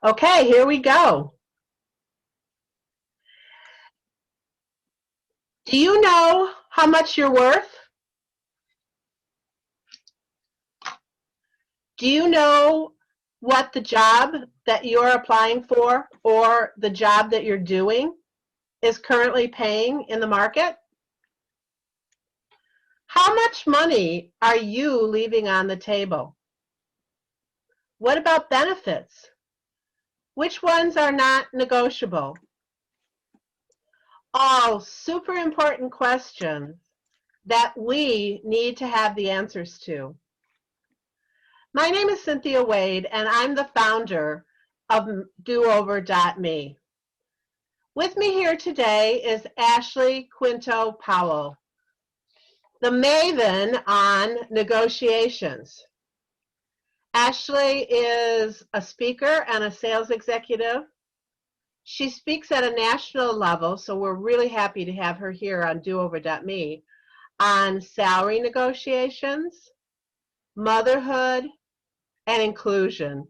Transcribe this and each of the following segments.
Okay, here we go. Do you know how much you're worth? Do you know what the job that you're applying for or the job that you're doing is currently paying in the market? How much money are you leaving on the table? What about benefits? Which ones are not negotiable? All super important questions that we need to have the answers to. My name is Cynthia Wade, and I'm the founder of do-over.me. With me here today is Ashley Quinto Powell, the maven on negotiations. Ashley is a speaker and a sales executive. She speaks at a national level, so we're really happy to have her here on do-over.me on salary negotiations, motherhood, and inclusion.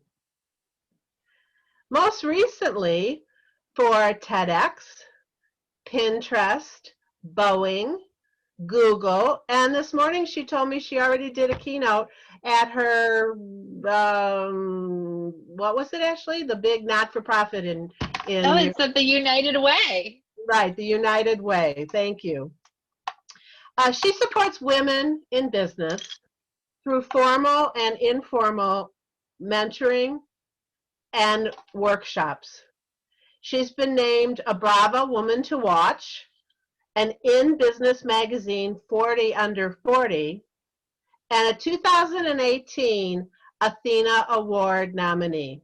Most recently for TEDx, Pinterest, Boeing, Google, and this morning she told me she already did a keynote at her, what was it, Ashley? The big not-for-profit in Oh, it's at the United Way. Right, the United Way. Thank you. She supports women in business through formal and informal mentoring and workshops. She's been named a Bravo Woman to Watch, an In Business Magazine 40 Under 40, and a 2018 Athena Award nominee.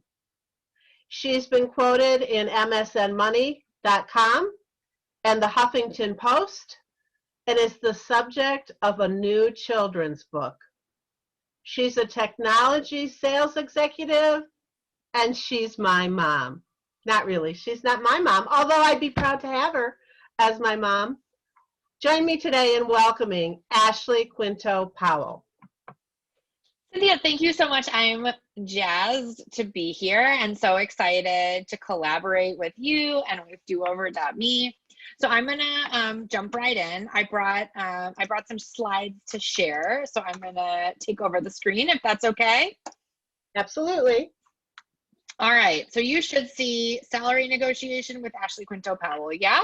She's been quoted in MSNmoney.com and the Huffington Post, and is the subject of a new children's book. She's a technology sales executive, and she's my mom. Not really, she's not my mom, although I'd be proud to have her as my mom. Join me today in welcoming Ashley Quinto Powell. Cynthia, thank you so much. I'm jazzed to be here and so excited to collaborate with you and with do-over.me. So I'm gonna jump right in. I brought some slides to share, so I'm gonna take over the screen if that's okay. Absolutely. All right, so you should see salary negotiation with Ashley Quinto Powell, yeah?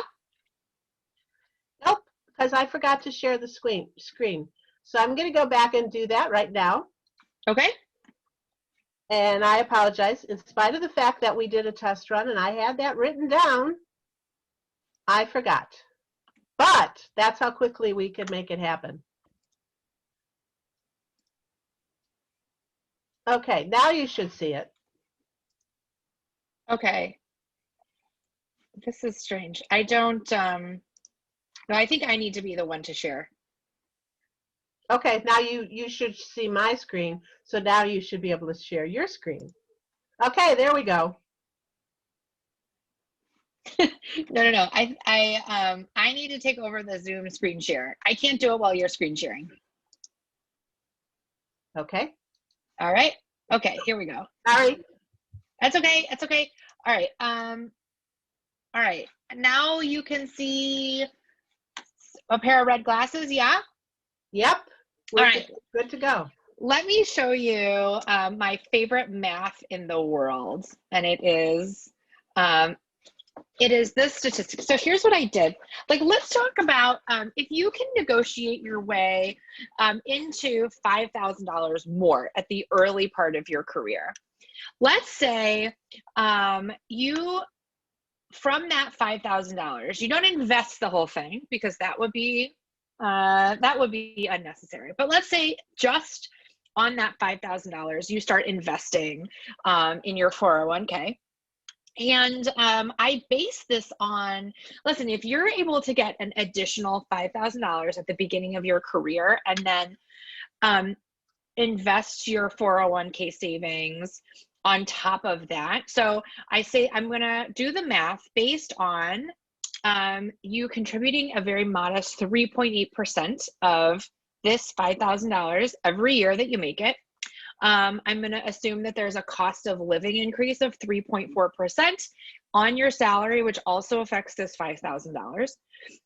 Nope, because I forgot to share the screen. So I'm gonna go back and do that right now. Okay. And I apologize, in spite of the fact that we did a test run and I had that written down, I forgot. But that's how quickly we could make it happen. Okay, now you should see it. Okay. This is strange. I don't, no, I think I need to be the one to share. Okay, now you should see my screen, so now you should be able to share your screen. Okay, there we go. No. I need to take over the Zoom screen share. I can't do it while you're screen sharing. Okay. All right. Okay, here we go. Sorry. That's okay. That's okay. All right. All right. Now you can see a pair of red glasses. Yeah. Yep. We're All right. Good to go. Let me show you my favorite math in the world, and it is this statistic. So here's what I did. Like, let's talk about if you can negotiate your way into $5,000 more at the early part of your career. Let's say you, from that $5,000, you don't invest the whole thing because that would be unnecessary. But let's say just on that $5,000, you start investing in your 401k. And I base this on, listen, if you're able to get an additional $5,000 at the beginning of your career and then invest your 401k savings on top of that. So I say I'm going to do the math based on you contributing a very modest 3.8% of this $5,000 every year that you make it. I'm going to assume that there's a cost of living increase of 3.4% on your salary, which also affects this $5,000.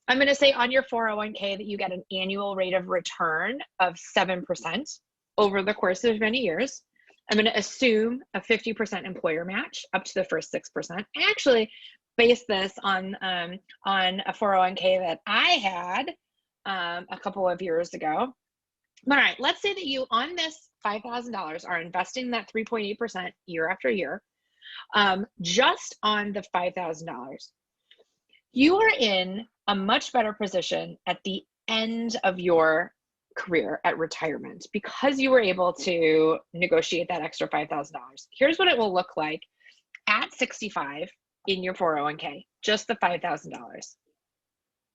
I'm going to say on your 401k that you get an annual rate of return of 7% over the course of many years. I'm going to assume a 50% employer match up to the first 6%. I actually based this on a 401k that I had a couple of years ago. All right, let's say that you on this $5,000 are investing that 3.8% year after year, just on the $5,000. You are in a much better position at the end of your career at retirement because you were able to negotiate that extra $5,000. Here's what it will look like at 65 in your 401k, just the $5,000.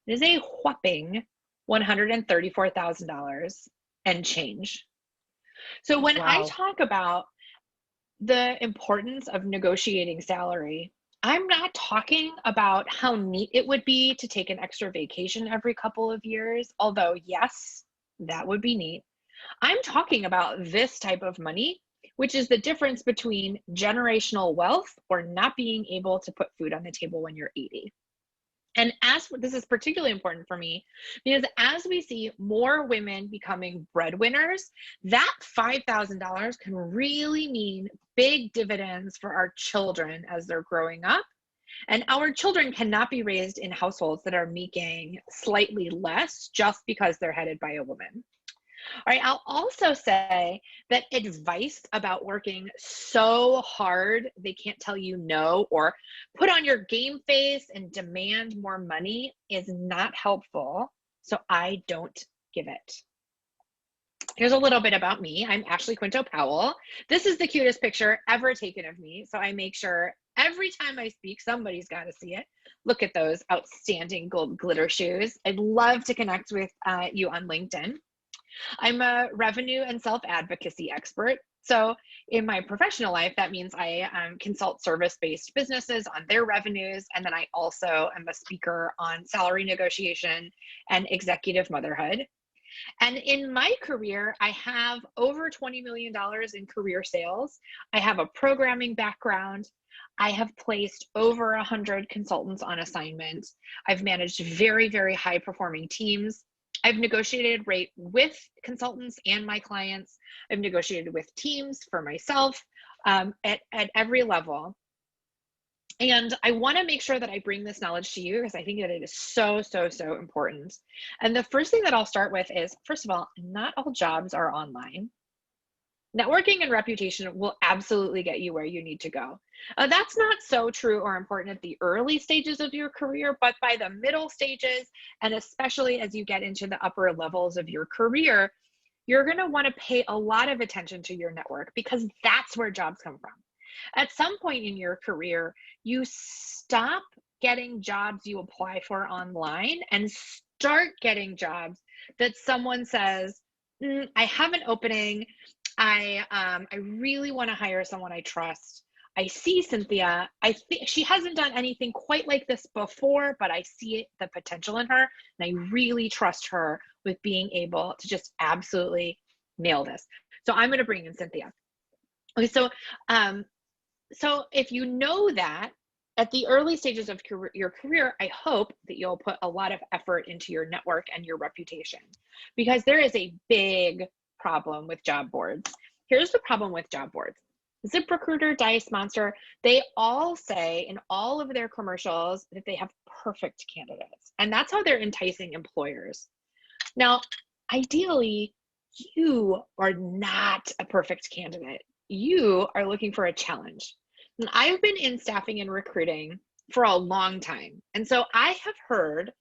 It is a whopping $134,000 and change. So when I talk about the importance of negotiating salary, I'm not talking about how neat it would be to take an extra vacation every couple of years, although yes, that would be neat. I'm talking about this type of money, which is the difference between generational wealth or not being able to put food on the table when you're 80. And this is particularly important for me because as we see more women becoming breadwinners, that $5,000 can really mean big dividends for our children as they're growing up. And our children cannot be raised in households that are making slightly less just because they're headed by a woman. All right, I'll also say that advice about working so hard they can't tell you no or put on your game face and demand more money is not helpful, so I don't give it. Here's a little bit about me. I'm Ashley Quinto Powell. This is the cutest picture ever taken of me, so I make sure every time I speak, somebody's got to see it. Look at those outstanding gold glitter shoes. I'd love to connect with you on LinkedIn. I'm a revenue and self-advocacy expert. So in my professional life, that means I consult service-based businesses on their revenues. And then I also am a speaker on salary negotiation and executive motherhood. And in my career, I have over $20 million in career sales. I have a programming background. I have placed over 100 consultants on assignment. I've managed very, very high performing teams. I've negotiated rate with consultants and my clients. I've negotiated with teams for myself at every level. And I want to make sure that I bring this knowledge to you because I think that it is so, so, so important. And the first thing that I'll start with is, first of all, not all jobs are online. Networking and reputation will absolutely get you where you need to go. That's not so true or important at the early stages of your career, but by the middle stages, and especially as you get into the upper levels of your career, you're going to want to pay a lot of attention to your network because that's where jobs come from. At some point in your career, you stop getting jobs you apply for online and start getting jobs that someone says, I have an opening. I really want to hire someone I trust. I see Cynthia. I think she hasn't done anything quite like this before, but I see the potential in her, and I really trust her with being able to just absolutely nail this. So I'm going to bring in Cynthia. Okay, so if you know that at the early stages of your career, I hope that you'll put a lot of effort into your network and your reputation because there is a big problem with job boards. Here's the problem with job boards. ZipRecruiter, Dice, Monster, they all say in all of their commercials that they have perfect candidates. And that's how they're enticing employers. Now, ideally, you are not a perfect candidate. You are looking for a challenge. And I've been in staffing and recruiting for a long time. And so I have heard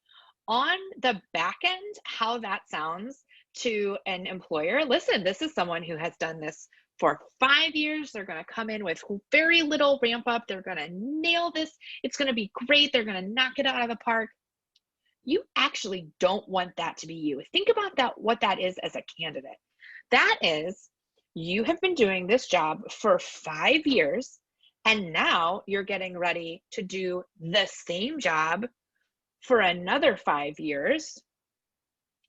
on the back end how that sounds to an employer. Listen, this is someone who has done this for 5 years. They're going to come in with very little ramp up. They're going to nail this. It's going to be great. They're going to knock it out of the park. You actually don't want that to be you. Think about that, what that is as a candidate. That is, you have been doing this job for 5 years, and now you're getting ready to do the same job for another 5 years.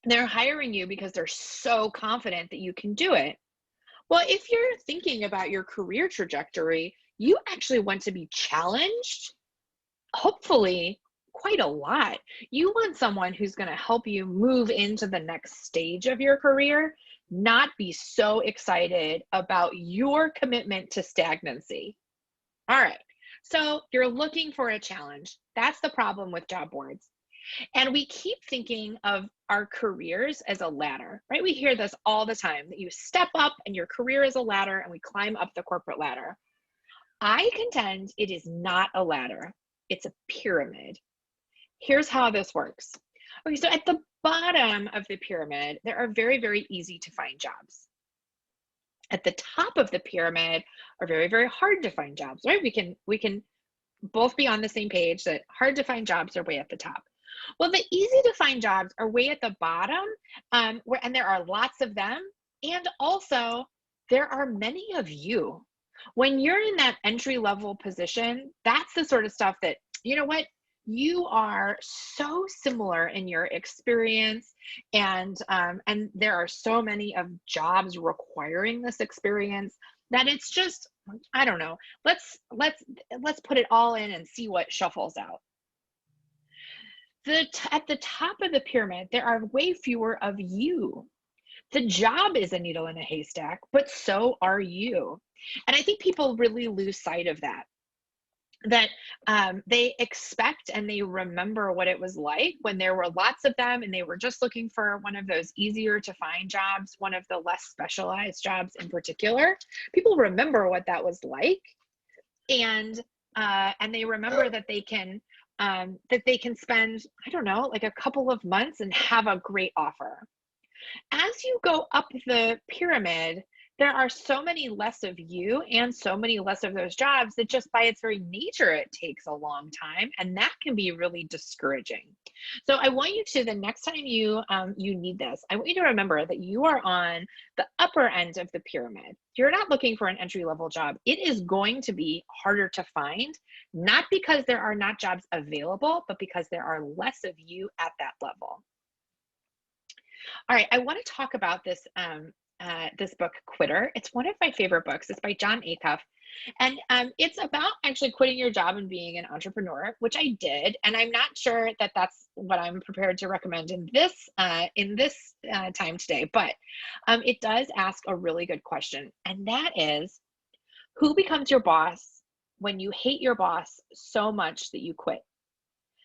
They're hiring you because they're so confident that you can do it. Well, if you're thinking about your career trajectory, you actually want to be challenged, hopefully quite a lot. You want someone who's going to help you move into the next stage of your career, not be so excited about your commitment to stagnancy. All right. So you're looking for a challenge. That's the problem with job boards. And we keep thinking of our careers as a ladder, right? We hear this all the time, that you step up and your career is a ladder and we climb up the corporate ladder. I contend it is not a ladder, it's a pyramid. Here's how this works. Okay, so at the bottom of the pyramid, there are very, very easy to find jobs. At the top of the pyramid are very, very hard to find jobs, right? We can both be on the same page that hard to find jobs are way at the top. Well, the easy to find jobs are way at the bottom, and there are lots of them. And also, there are many of you. When you're in that entry level position, that's the sort of stuff that, you know what, you are so similar in your experience, and there are so many of jobs requiring this experience that it's just, I don't know. Let's put it all in and see what shuffles out. At the top of the pyramid, there are way fewer of you. The job is a needle in a haystack, but so are you. And I think people really lose sight of that. They expect and they remember what it was like when there were lots of them and they were just looking for one of those easier to find jobs, one of the less specialized jobs in particular. People remember what that was like, and they remember that they can spend, I don't know, like a couple of months and have a great offer. As you go up the pyramid, there are so many less of you and so many less of those jobs that just by its very nature, it takes a long time. And that can be really discouraging. So I want you to, the next time you need this, I want you to remember that you are on the upper end of the pyramid. You're not looking for an entry-level job. It is going to be harder to find, not because there are not jobs available, but because there are less of you at that level. All right, I want to talk about this this book, Quitter. It's one of my favorite books. It's by John Acuff. And it's about actually quitting your job and being an entrepreneur, which I did. And I'm not sure that that's what I'm prepared to recommend in this time today. But it does ask a really good question. And that is, who becomes your boss when you hate your boss so much that you quit?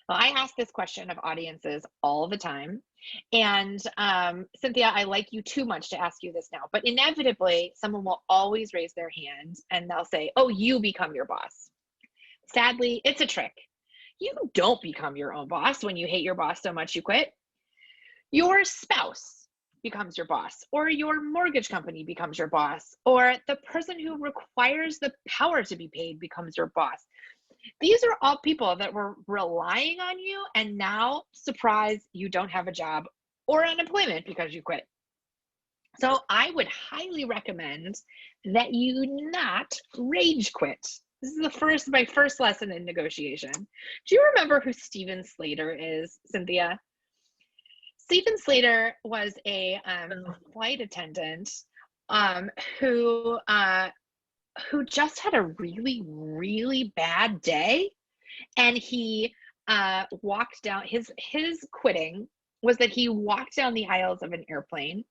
Well, I ask this question of audiences all the time. And Cynthia, I like you too much to ask you this now, but inevitably someone will always raise their hand and they'll say, oh, you become your boss. Sadly, it's a trick. You don't become your own boss when you hate your boss so much you quit. Your spouse becomes your boss, or your mortgage company becomes your boss, or the person who requires the power to be paid becomes your boss. These are all people that were relying on you, and now, surprise, you don't have a job or unemployment because you quit. So I would highly recommend that you not rage quit. This is my first lesson in negotiation. Do you remember who Steven Slater is, Cynthia? Steven Slater was a flight attendant who just had a really, really bad day. And he walked down, his quitting was that he walked down the aisles of an airplane,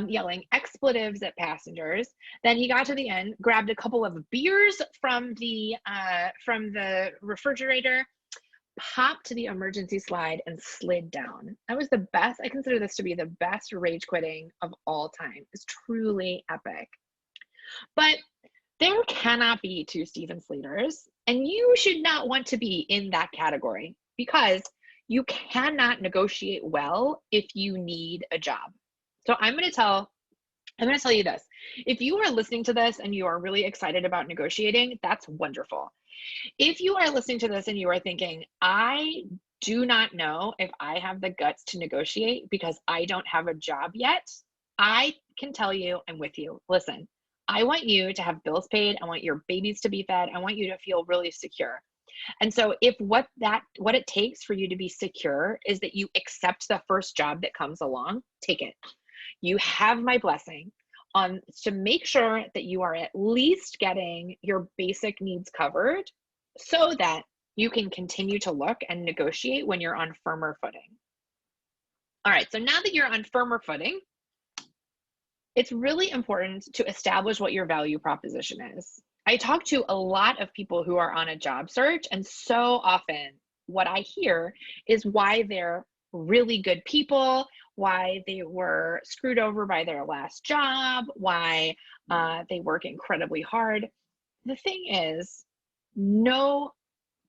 yelling expletives at passengers. Then he got to the end, grabbed a couple of beers from the refrigerator, popped to the emergency slide, and slid down. That was the best. I consider this to be the best rage quitting of all time. It's truly epic. But there cannot be two Steven Slaters, and you should not want to be in that category, because you cannot negotiate well if you need a job. So I'm going to tell you this. If you are listening to this and you are really excited about negotiating, that's wonderful. If you are listening to this and you are thinking, I do not know if I have the guts to negotiate because I don't have a job yet, I can tell you I'm with you. Listen, I want you to have bills paid. I want your babies to be fed. I want you to feel really secure. And so if what it takes for you to be secure is that you accept the first job that comes along, take it. You have my blessing. to make sure that you are at least getting your basic needs covered so that you can continue to look and negotiate when you're on firmer footing. All right, so now that you're on firmer footing, it's really important to establish what your value proposition is. I talk to a lot of people who are on a job search, and so often what I hear is why they're really good people, why they were screwed over by their last job, why they work incredibly hard. The thing is, no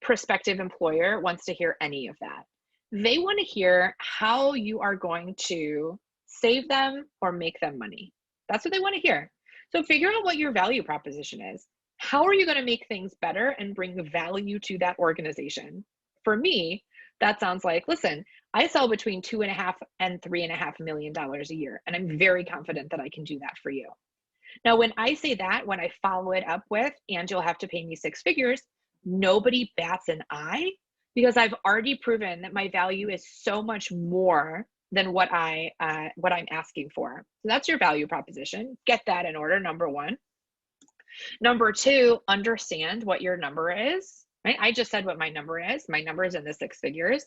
prospective employer wants to hear any of that. They want to hear how you are going to save them or make them money. That's what they want to hear. So figure out what your value proposition is. How are you going to make things better and bring value to that organization? For me, that sounds like, listen, I sell between $2.5 and $3.5 million a year, and I'm very confident that I can do that for you. Now, when I say that, when I follow it up with, and you'll have to pay me 6 figures, nobody bats an eye because I've already proven that my value is so much more than what I'm asking for. So that's your value proposition. Get that in order, number one. Number two, understand what your number is, right? I just said what my number is. My number is in the 6 figures.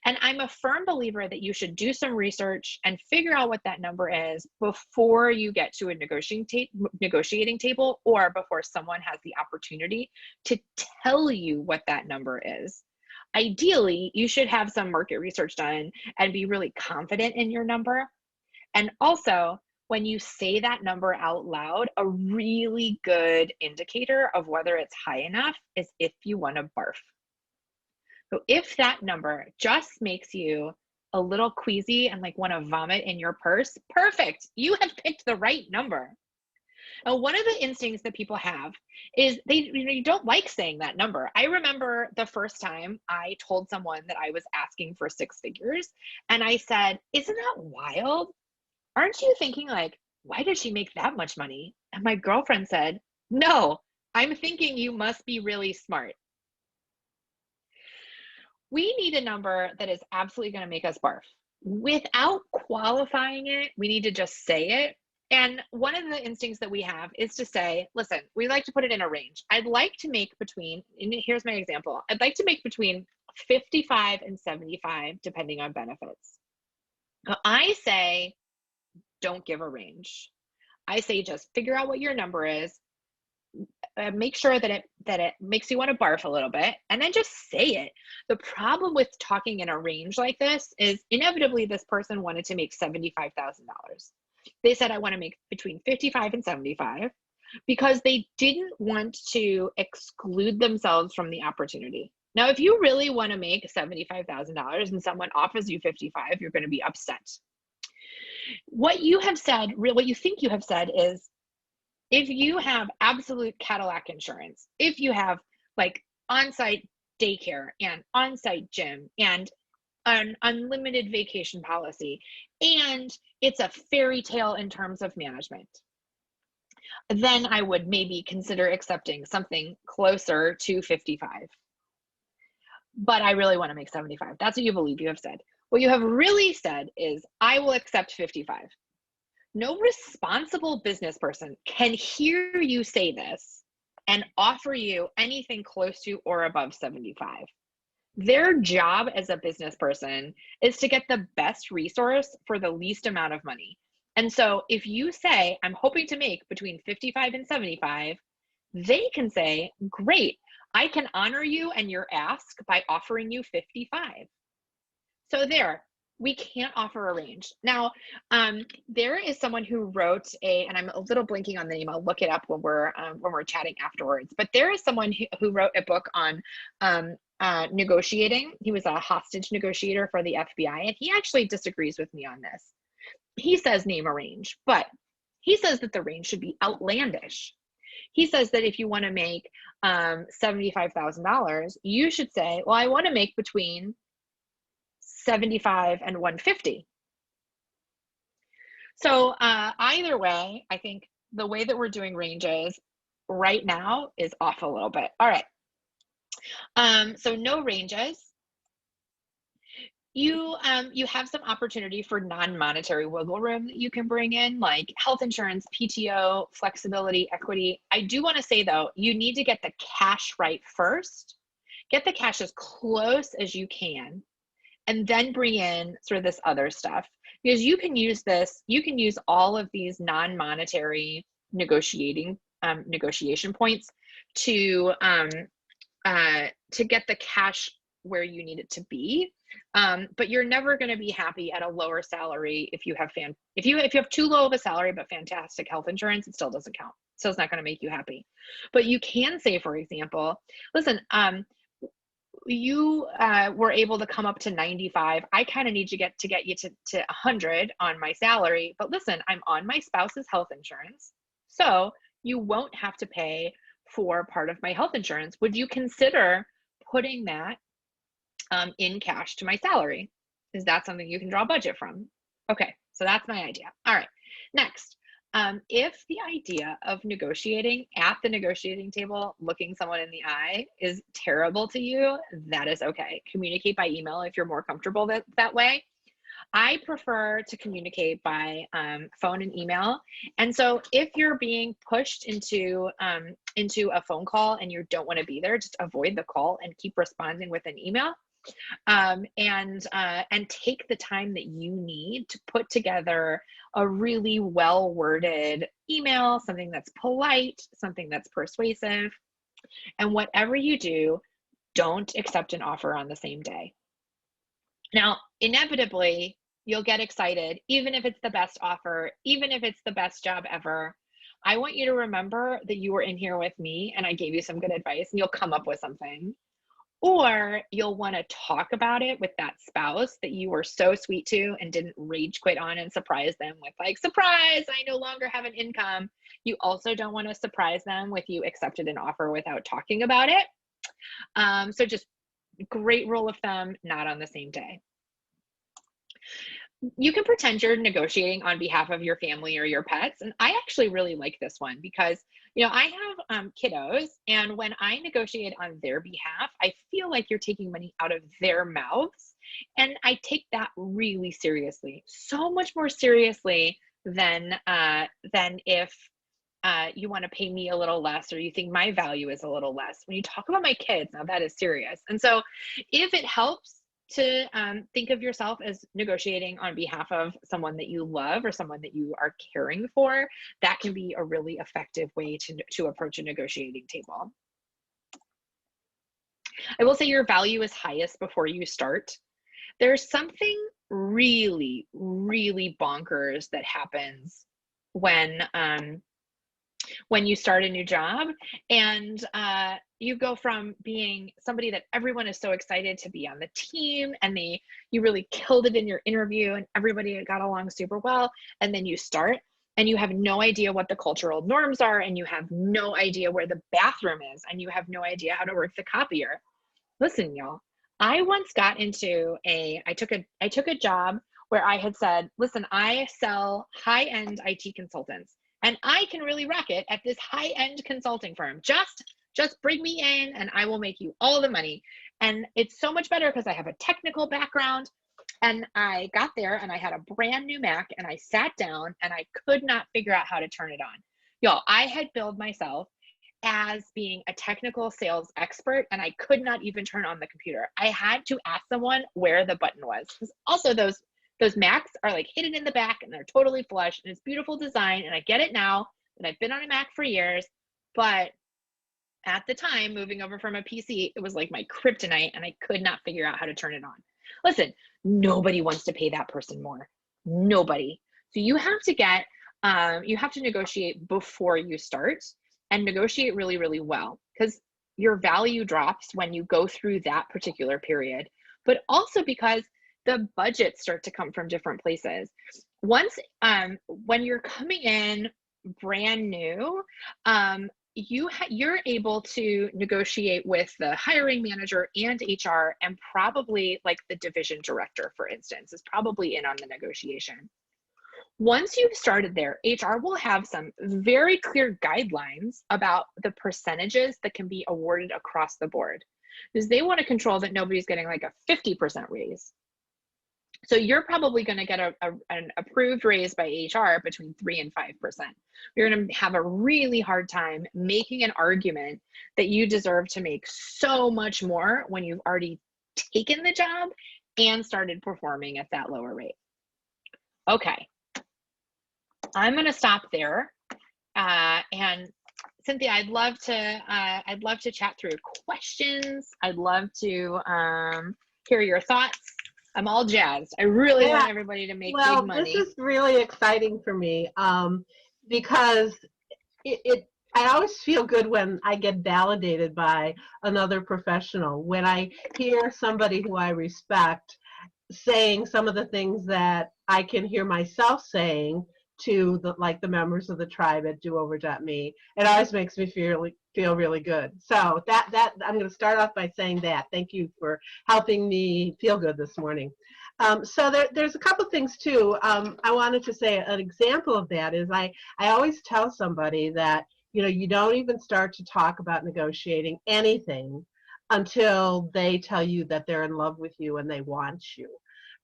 And I'm a firm believer that you should do some research and figure out what that number is before you get to a negotiating table or before someone has the opportunity to tell you what that number is. Ideally, you should have some market research done and be really confident in your number. And also, when you say that number out loud, a really good indicator of whether it's high enough is if you want to barf. So if that number just makes you a little queasy and like want to vomit in your purse, perfect. You have picked the right number. Now, one of the instincts that people have is you don't like saying that number. I remember the first time I told someone that I was asking for 6 figures, and I said, "Isn't that wild? Aren't you thinking like, why does she make that much money?" And my girlfriend said, "No, I'm thinking you must be really smart." We need a number that is absolutely going to make us barf. Without qualifying it, we need to just say it. And one of the instincts that we have is to say, listen, we like to put it in a range. I'd like to make between, and here's my example, I'd like to make between 55 and 75, depending on benefits. Now, I say, don't give a range. I say, just figure out what your number is. Make sure that it makes you want to barf a little bit, and then just say it. The problem with talking in a range like this is inevitably this person wanted to make $75,000. They said, I want to make between 55 and 75 because they didn't want to exclude themselves from the opportunity. Now, if you really want to make $75,000 and someone offers you 55, you're going to be upset. What you have said, what you think you have said is, if you have absolute Cadillac insurance, if you have like on-site daycare and on-site gym and an unlimited vacation policy, and it's a fairy tale in terms of management, then I would maybe consider accepting something closer to 55. But I really want to make 75. That's what you believe you have said. What you have really said is, I will accept 55. No responsible business person can hear you say this and offer you anything close to or above 75. Their job as a business person is to get the best resource for the least amount of money. And so if you say, I'm hoping to make between 55 and 75, they can say, great, I can honor you and your ask by offering you 55. So there, we can't offer a range. Now, there is someone who wrote and I'm a little blinking on the name, I'll look it up when we're chatting afterwards, but there is someone who wrote a book on negotiating. He was a hostage negotiator for the FBI, and he actually disagrees with me on this. He says name a range, but he says that the range should be outlandish. He says that if you want to make $75,000, you should say, well, I want to make between 75 and 150. So either way, I think the way that we're doing ranges right now is off a little bit. All right. So no ranges. you have some opportunity for non-monetary wiggle room that you can bring in, like health insurance, PTO, flexibility, equity. I do want to say though, you need to get the cash right first. Get the cash as close as you can, and then bring in sort of this other stuff, because you can use all of these non-monetary negotiation points to get the cash where you need it to be. But you're never going to be happy at a lower salary if you have too low of a salary but fantastic health insurance. It still doesn't count. So it's not going to make you happy. But you can say, for example, listen, you were able to come up to 95. I kind of need to get you to 100 on my salary. But listen, I'm on my spouse's health insurance, so you won't have to pay for part of my health insurance. Would you consider putting that in cash to my salary? Is that something you can draw a budget from? Okay, so that's my idea. All right, next. If the idea of negotiating at the negotiating table, looking someone in the eye, is terrible to you, that is okay. Communicate by email if you're more comfortable that way. I prefer to communicate by phone and email. And so if you're being pushed into a phone call and you don't want to be there, just avoid the call and keep responding with an email. And take the time that you need to put together a really well-worded email, something that's polite, something that's persuasive. And whatever you do, don't accept an offer on the same day. Now, inevitably, you'll get excited, even if it's the best offer, even if it's the best job ever. I want you to remember that you were in here with me and I gave you some good advice, and you'll come up with something. Or you'll want to talk about it with that spouse that you were so sweet to and didn't rage quit on and surprise them with, like, surprise, I no longer have an income. You also don't want to surprise them with you accepted an offer without talking about it. So just great rule of thumb, not on the same day. You can pretend you're negotiating on behalf of your family or your pets. And I actually really like this one because, I have kiddos, and when I negotiate on their behalf, I feel like you're taking money out of their mouths. And I take that really seriously, so much more seriously than if you want to pay me a little less, or you think my value is a little less. When you talk about my kids, now that is serious. And so if it helps to think of yourself as negotiating on behalf of someone that you love or someone that you are caring for, that can be a really effective way to approach a negotiating table. I will say your value is highest before you start. There's something really, really bonkers that happens when you start a new job and you go from being somebody that everyone is so excited to be on the team, and you really killed it in your interview and everybody got along super well, and then you start and you have no idea what the cultural norms are, and you have no idea where the bathroom is, and you have no idea how to work the copier. Listen, y'all, I once got into I took a job where I had said, listen, I sell high-end IT consultants, and I can really rock it at this high-end consulting firm. Just bring me in and I will make you all the money. And it's so much better because I have a technical background. And I got there and I had a brand new Mac, and I sat down and I could not figure out how to turn it on. Y'all, I had billed myself as being a technical sales expert, and I could not even turn on the computer. I had to ask someone where the button was. Because also those Macs are like hidden in the back and they're totally flush, and it's beautiful design. And I get it now, and I've been on a Mac for years, but at the time, moving over from a PC, it was like my kryptonite, and I could not figure out how to turn it on. Listen, nobody wants to pay that person more. Nobody. So you have to negotiate before you start, and negotiate really, really well, because your value drops when you go through that particular period, but also because the budgets start to come from different places. Once, when you're coming in brand new, you're able to negotiate with the hiring manager and HR, and probably like the division director, for instance, is probably in on the negotiation. Once you've started there, HR will have some very clear guidelines about the percentages that can be awarded across the board, because they want to control that nobody's getting like a 50% raise. So you're probably going to get an approved raise by HR between 3 and 5%. You're going to have a really hard time making an argument that you deserve to make so much more when you've already taken the job and started performing at that lower rate. Okay, I'm going to stop there. And Cynthia, I'd love to chat through questions. I'd love to hear your thoughts. I'm all jazzed. I really want everybody to make big money. This is really exciting for me because I always feel good when I get validated by another professional. When I hear somebody who I respect saying some of the things that I can hear myself saying to the members of the tribe at do-over.me, it always makes me feel really good. So that I'm going to start off by saying that. Thank you for helping me feel good this morning. So there's a couple things too. I wanted to say an example of that is I always tell somebody that, you know, you don't even start to talk about negotiating anything until they tell you that they're in love with you and they want you.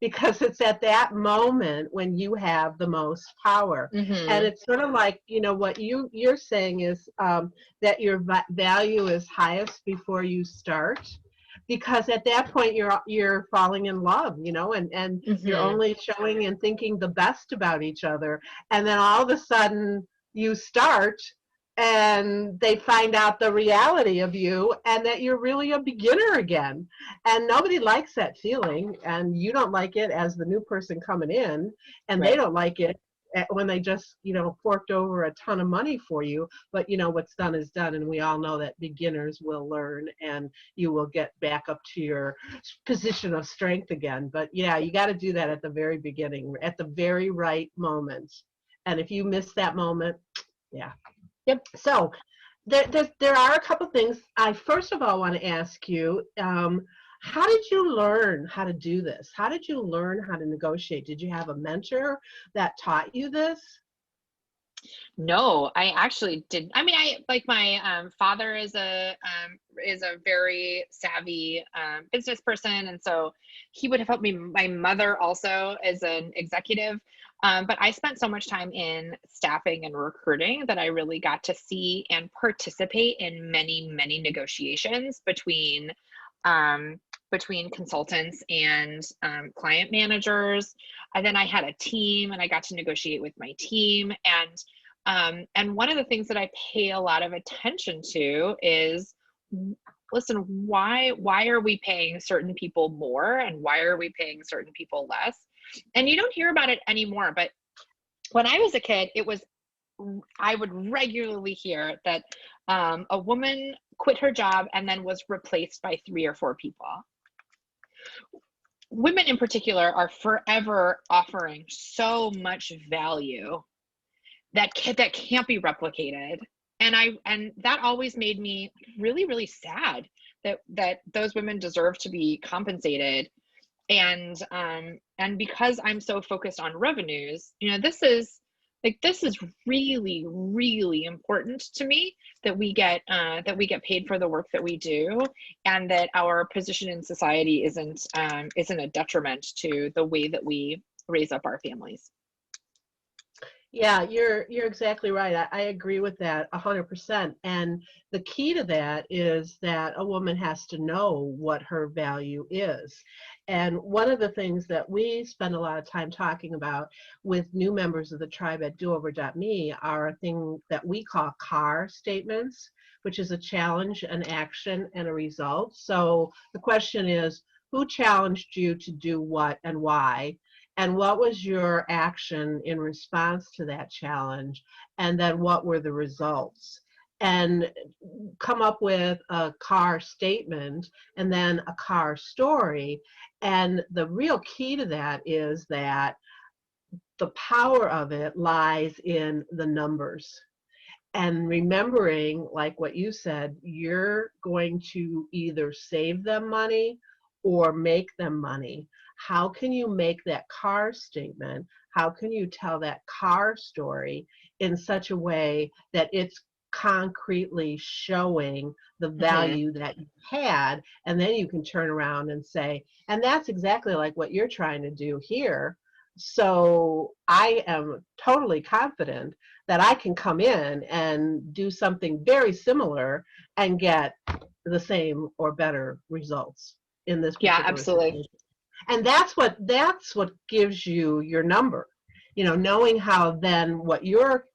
Because it's at that moment when you have the most power. Mm-hmm. And it's sort of like, you know, what you're saying is that your value is highest before you start. Because at that point you're falling in love, you know, and Mm-hmm. you're only showing and thinking the best about each other. And then all of a sudden you start and they find out the reality of you and that you're really a beginner again. And nobody likes that feeling, and you don't like it as the new person coming in, and Right. they don't like it when they just, you know, forked over a ton of money for you. But you know, what's done is done, and we all know that beginners will learn and you will get back up to your position of strength again. But yeah, you got to do that at the very beginning, at the very right moment. And if you miss that moment, yeah. Yep. So there are a couple things. I first of all want to ask you, how did you learn how to do this? How did you learn how to negotiate? Did you have a mentor that taught you this? No, I actually did. I mean, my father is a very savvy business person, and so he would have helped me. My mother also is an executive, but I spent so much time in staffing and recruiting that I really got to see and participate in many negotiations between consultants and client managers. And then I had a team, and I got to negotiate with my team. And one of the things that I pay a lot of attention to is, listen, why are we paying certain people more and why are we paying certain people less? And you don't hear about it anymore, but when I was a kid, I would regularly hear that a woman quit her job and then was replaced by 3 or 4 people. Women in particular are forever offering so much value that can't be replicated. And that always made me really sad that those women deserve to be compensated. And because I'm so focused on revenues, you know, this is really important to me that we get paid for the work that we do, and that our position in society isn't a detriment to the way that we raise up our families. Yeah, you're exactly right. I agree with that 100%. And the key to that is that a woman has to know what her value is. And one of the things that we spend a lot of time talking about with new members of the tribe at do-over.me are a thing that we call CAR statements, which is a challenge, an action, and a result. So the question is, who challenged you to do what and why? And what was your action in response to that challenge? And then what were the results? And come up with a CAR statement and then a CAR story. And the real key to that is that the power of it lies in the numbers. And remembering, like what you said, you're going to either save them money or make them money. How can you make that CAR statement? How can you tell that CAR story in such a way that it's concretely showing the Mhm. value that you had, and then you can turn around and say, and that's exactly like what you're trying to do here. So I am totally confident that I can come in and do something very similar and get the same or better results in this Yeah, particular absolutely. situation. And that's what gives you your number. Knowing how then what you're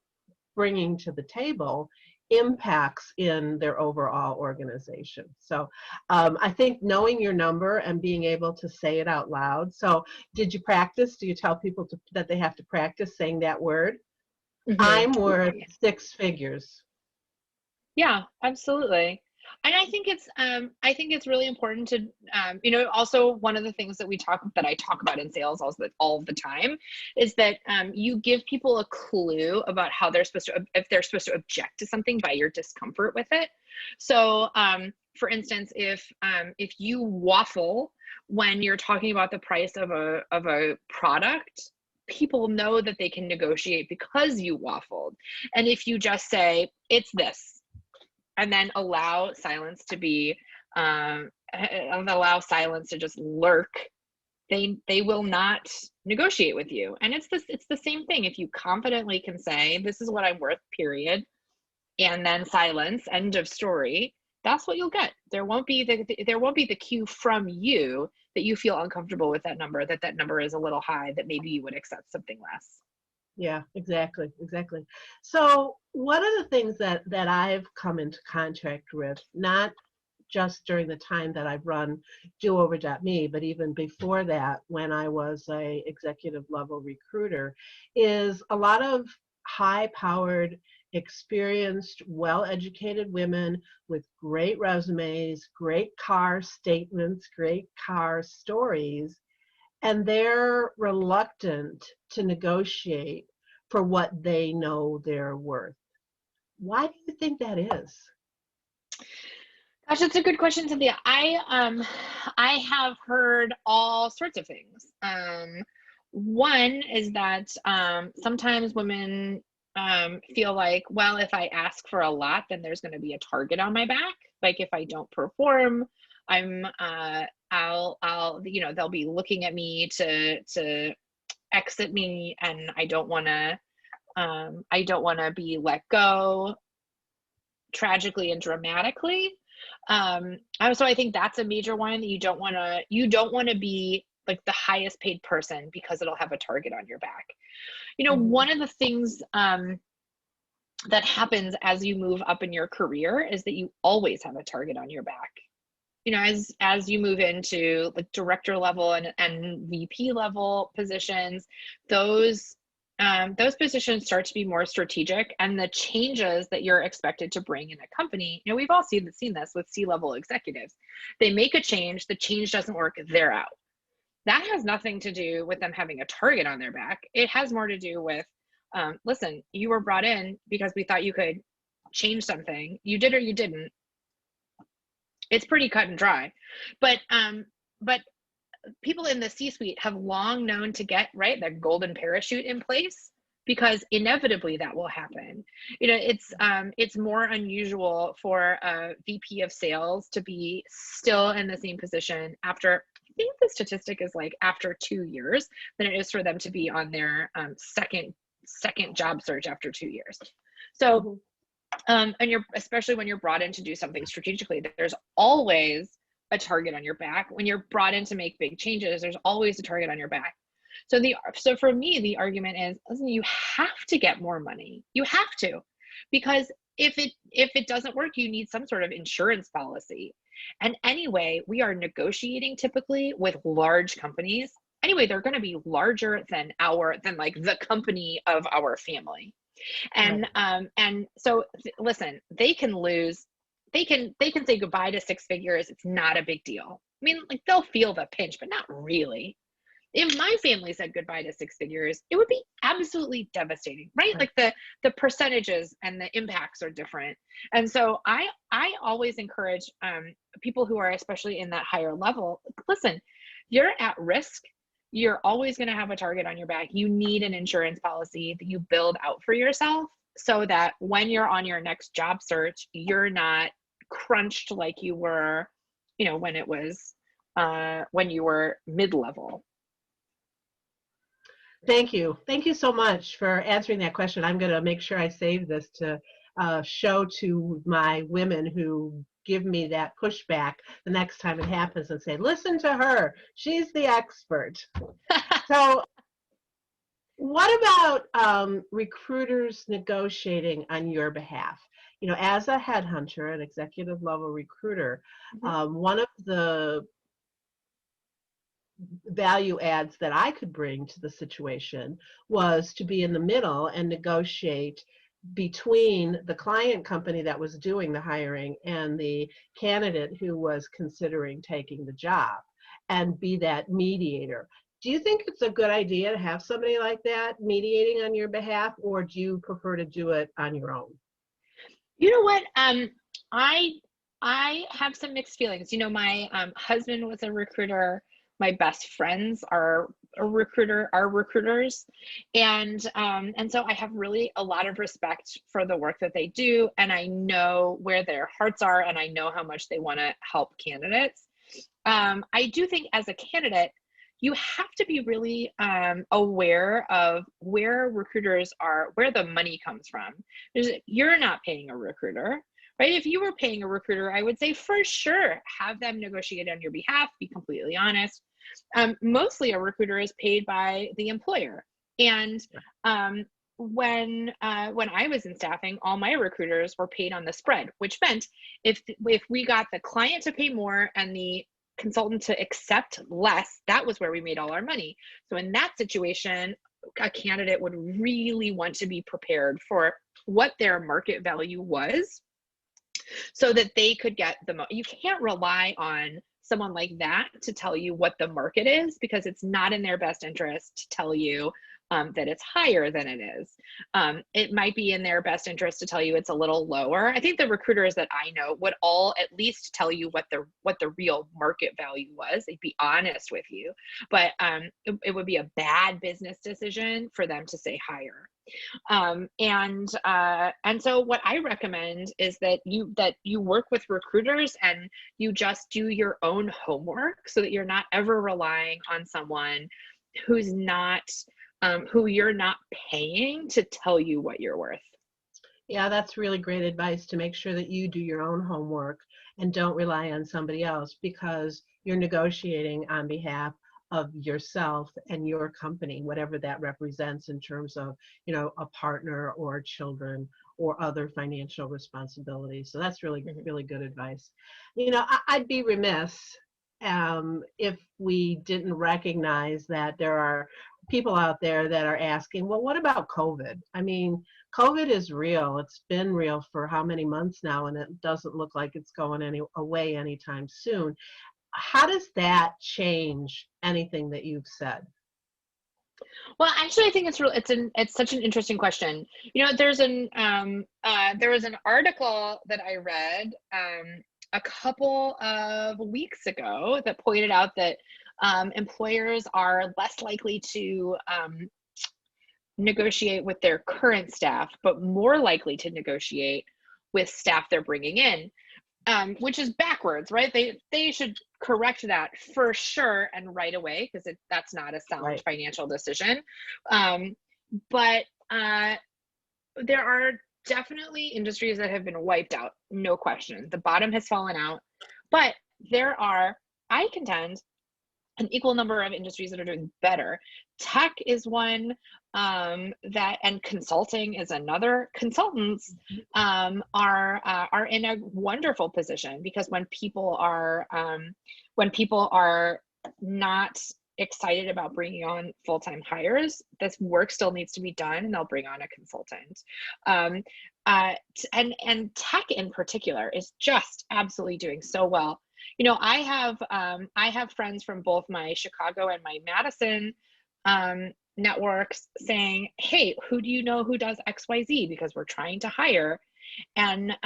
bringing to the table impacts in their overall organization. So I think knowing your number and being able to say it out loud. So did you practice? Do you tell people that they have to practice saying that word? Mhm. I'm worth 6 figures. Yeah, absolutely. And I think it's really important to also one of the things that I talk about in sales all the time is that you give people a clue about how they're supposed to, if they're supposed to object to something by your discomfort with it. So for instance, if you waffle when you're talking about the price of a product, people know that they can negotiate because you waffled. And if you just say it's this, and then allow silence to just lurk, they will not negotiate with you. And it's the same thing. If you confidently can say this is what I'm worth, period, and then silence, end of story, that's what you'll get. There won't be the cue from you that you feel uncomfortable with that number is a little high, that maybe you would accept something less. Yeah, exactly, exactly. So one of the things that I've come into contact with, not just during the time that I've run do-over.me, but even before that, when I was a executive level recruiter, is a lot of high-powered, experienced, well-educated women with great resumes, great car statements, great car stories, and they're reluctant to negotiate for what they know they're worth. Why do you think that is? Gosh, that's a good question, Cynthia. I have heard all sorts of things. One is that sometimes women feel like, well, if I ask for a lot, then there's going to be a target on my back. Like if I don't perform, I'm I'll they'll be looking at me to exit me, and I don't want to be let go tragically and dramatically. So I think that's a major one, that you don't want to be like the highest paid person because it'll have a target on your back. Mhm. One of the things that happens as you move up in your career is that you always have a target on your back. As you move into like director level and VP level positions, those positions start to be more strategic, and the changes that you're expected to bring in a company, we've all seen this with C-level executives. They make a change, the change doesn't work, they're out. That has nothing to do with them having a target on their back. It has more to do with, listen, you were brought in because we thought you could change something. You did or you didn't. It's pretty cut and dry. But people in the C-suite have long known to get right their golden parachute in place, because inevitably that will happen. It's more unusual for a VP of sales to be still in the same position after, I think the statistic is like after 2 years, than it is for them to be on their second job search after 2 years. So Mhm. and especially when you're brought in to do something strategically, there's always a target on your back. When you're brought in to make big changes, there's always a target on your back. So for me, the argument is, listen, you have to get more money. You have to, because if it doesn't work, you need some sort of insurance policy. And anyway, we are negotiating typically with large companies. Anyway, they're going to be larger than like the company of our family. Right. And so listen, they can say goodbye to 6 figures. It's not a big deal. I mean, like, they'll feel the pinch, but not really. If my family said goodbye to 6 figures, it would be absolutely devastating, right? Right. Like the percentages and the impacts are different. And so I always encourage people who are especially in that higher level, listen, you're at risk. You're always going to have a target on your back. You need an insurance policy that you build out for yourself, so that when you're on your next job search, you're not crunched like you were, when it was when you were mid-level. Thank you. Thank you so much for answering that question. I'm going to make sure I save this to show to my women who give me that pushback the next time it happens and say, listen to her. She's the expert. So what about recruiters negotiating on your behalf? As a headhunter, an executive level recruiter, one of the value adds that I could bring to the situation was to be in the middle and negotiate between the client company that was doing the hiring and the candidate who was considering taking the job, and be that mediator. Do you think it's a good idea to have somebody like that mediating on your behalf, or do you prefer to do it on your own? You know what? I have some mixed feelings. My husband was a recruiter. My best friends are recruiters, and so I have really a lot of respect for the work that they do, and I know where their hearts are, and I know how much they want to help candidates. I do think as a candidate, you have to be really aware of where recruiters are, where the money comes from. You're not paying a recruiter, right? If you were paying a recruiter, I would say for sure, have them negotiate on your behalf, be completely honest. Mostly a recruiter is paid by the employer. And when I was in staffing, all my recruiters were paid on the spread, which meant if we got the client to pay more and the consultant to accept less, that was where we made all our money. So in that situation, a candidate would really want to be prepared for what their market value was so that they could get the most. You can't rely on someone like that to tell you what the market is, because it's not in their best interest to tell you that it's higher than it is. It might be in their best interest to tell you it's a little lower. I think the recruiters that I know would all at least tell you what the real market value was. They'd be honest with you, but it would be a bad business decision for them to say higher. And so what I recommend is that you work with recruiters and you just do your own homework so that you're not ever relying on someone who's not who you're not paying to tell you what you're worth. Yeah, that's really great advice, to make sure that you do your own homework and don't rely on somebody else, because you're negotiating on behalf of yourself and your company, whatever that represents in terms of, a partner or children or other financial responsibilities. So that's really, really good advice. I'd be remiss if we didn't recognize that there are people out there that are asking, well, what about COVID? I mean, COVID is real. It's been real for how many months now, and it doesn't look like it's going away anytime soon. How does that change anything that you've said? Well, actually, I think it's such an interesting question. There was an article that I read a couple of weeks ago that pointed out that employers are less likely to negotiate with their current staff, but more likely to negotiate with staff they're bringing in, which is backwards, right? They should correct that for sure and right away, because that's not a sound financial decision. But there are definitely industries that have been wiped out, no question. The bottom has fallen out, but there are, I contend, an equal number of industries that are doing better. Tech is one, and consulting is another. Consultants are in a wonderful position, because when people are not excited about bringing on full-time hires, this work still needs to be done, and they'll bring on a consultant. And tech in particular is just absolutely doing so well. I have friends from both my Chicago and my Madison networks saying, hey, who do you know who does XYZ? Because we're trying to hire. And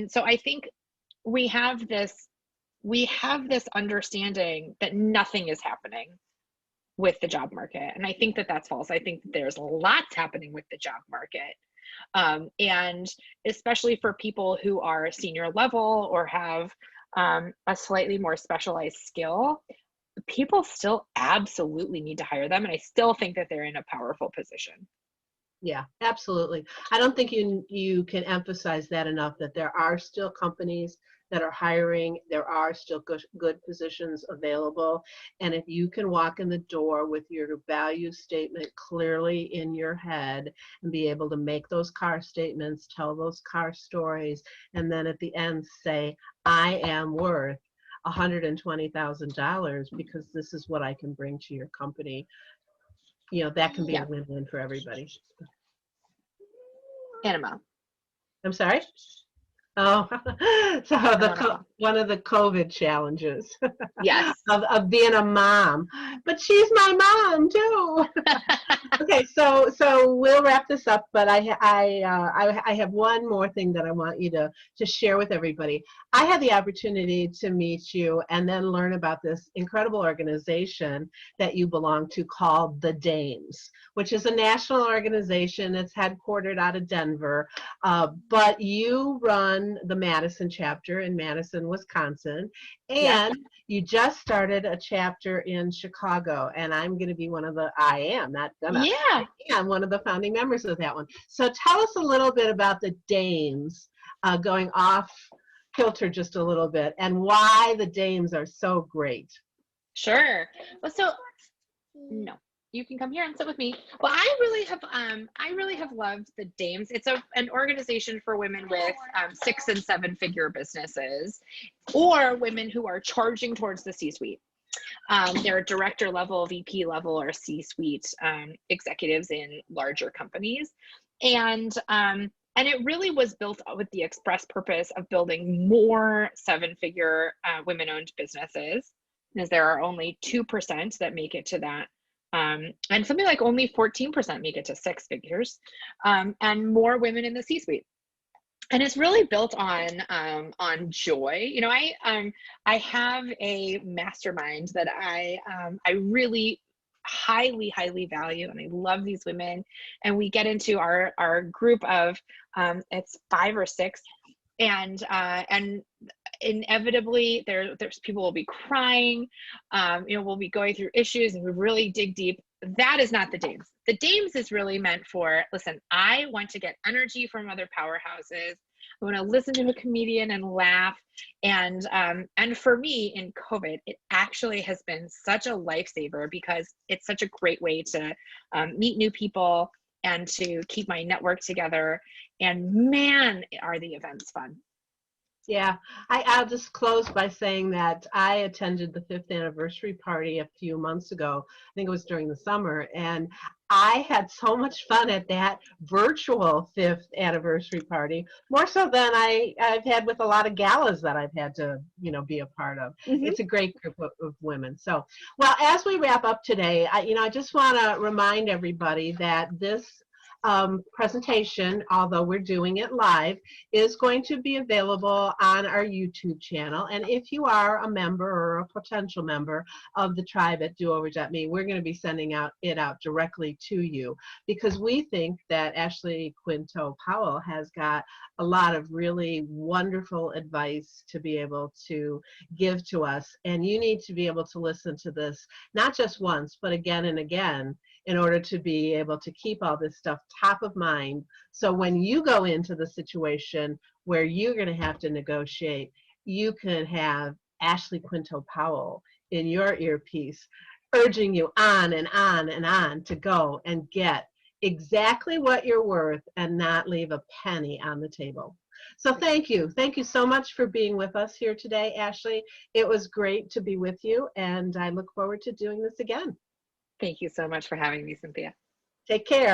so I think we have this understanding that nothing is happening with the job market. And I think that that's false. I think that there's lots happening with the job market. And especially for people who are senior level or have a slightly more specialized skill, people still absolutely need to hire them. And I still think that they're in a powerful position. Yeah, absolutely. I don't think you can emphasize that enough, that there are still companies that are hiring. There are still good positions available. And if you can walk in the door with your value statement clearly in your head and be able to make those car statements, tell those car stories, and then at the end say, I am worth $120,000 because this is what I can bring to your company, that can be a Yeah. win-win for everybody. Anima. I'm sorry? Oh, so one of the COVID challenges Yes. of being a mom, but she's my mom too. Okay, so we'll wrap this up, but I have one more thing that I want you to share with everybody. I had the opportunity to meet you and then learn about this incredible organization that you belong to called the Dames, which is a national organization. It's headquartered out of Denver, but you run the Madison chapter in Madison, Wisconsin, and Yes. you just started a chapter in Chicago, and I'm going to be Yeah. I'm one of the founding members of that one. So tell us a little bit about the Dames, going off kilter just a little bit, and why the Dames are so great. Sure. Well, so no, you can come here and sit with me. Well, I really have loved the Dames. It's an organization for women with 6 and 7 figure businesses, or women who are charging towards the C-suite. They're director level, VP level, or C-suite executives in larger companies, and it really was built with the express purpose of building more 7-figure women-owned businesses, as there are only 2% that make it to that, and something like only 14% make it to 6 figures, and more women in the C-suite. And it's really built on joy. I have a mastermind that I really highly value, and I love these women. And we get into our group of it's 5 or 6, and inevitably there's people will be crying. We'll be going through issues, and we really dig deep. That is not the Dames. The Dames is really meant for, listen, I want to get energy from other powerhouses. I want to listen to a comedian and laugh. And for me in COVID, it actually has been such a lifesaver, because it's such a great way to meet new people and to keep my network together. And man, are the events fun. Yeah, I'll just close by saying that I attended the 5th anniversary party a few months ago. I think it was during the summer, and I had so much fun at that virtual 5th anniversary party, more so than I've had with a lot of galas that I've had to, be a part of. Mm-hmm. It's a great group of women. So, well, as we wrap up today, I just want to remind everybody that this presentation, although we're doing it live, is going to be available on our YouTube channel. And if you are a member or a potential member of the tribe at do-over.me, we're going to be sending it out directly to you, because we think that Ashley Quinto Powell has got a lot of really wonderful advice to be able to give to us. And you need to be able to listen to this, not just once, but again and again, in order to be able to keep all this stuff top of mind. So when you go into the situation where you're going to have to negotiate, you can have Ashley Quinto Powell in your earpiece urging you on and on and on to go and get exactly what you're worth and not leave a penny on the table. So thank you. Thank you so much for being with us here today, Ashley. It was great to be with you, and I look forward to doing this again. Thank you so much for having me, Cynthia. Take care.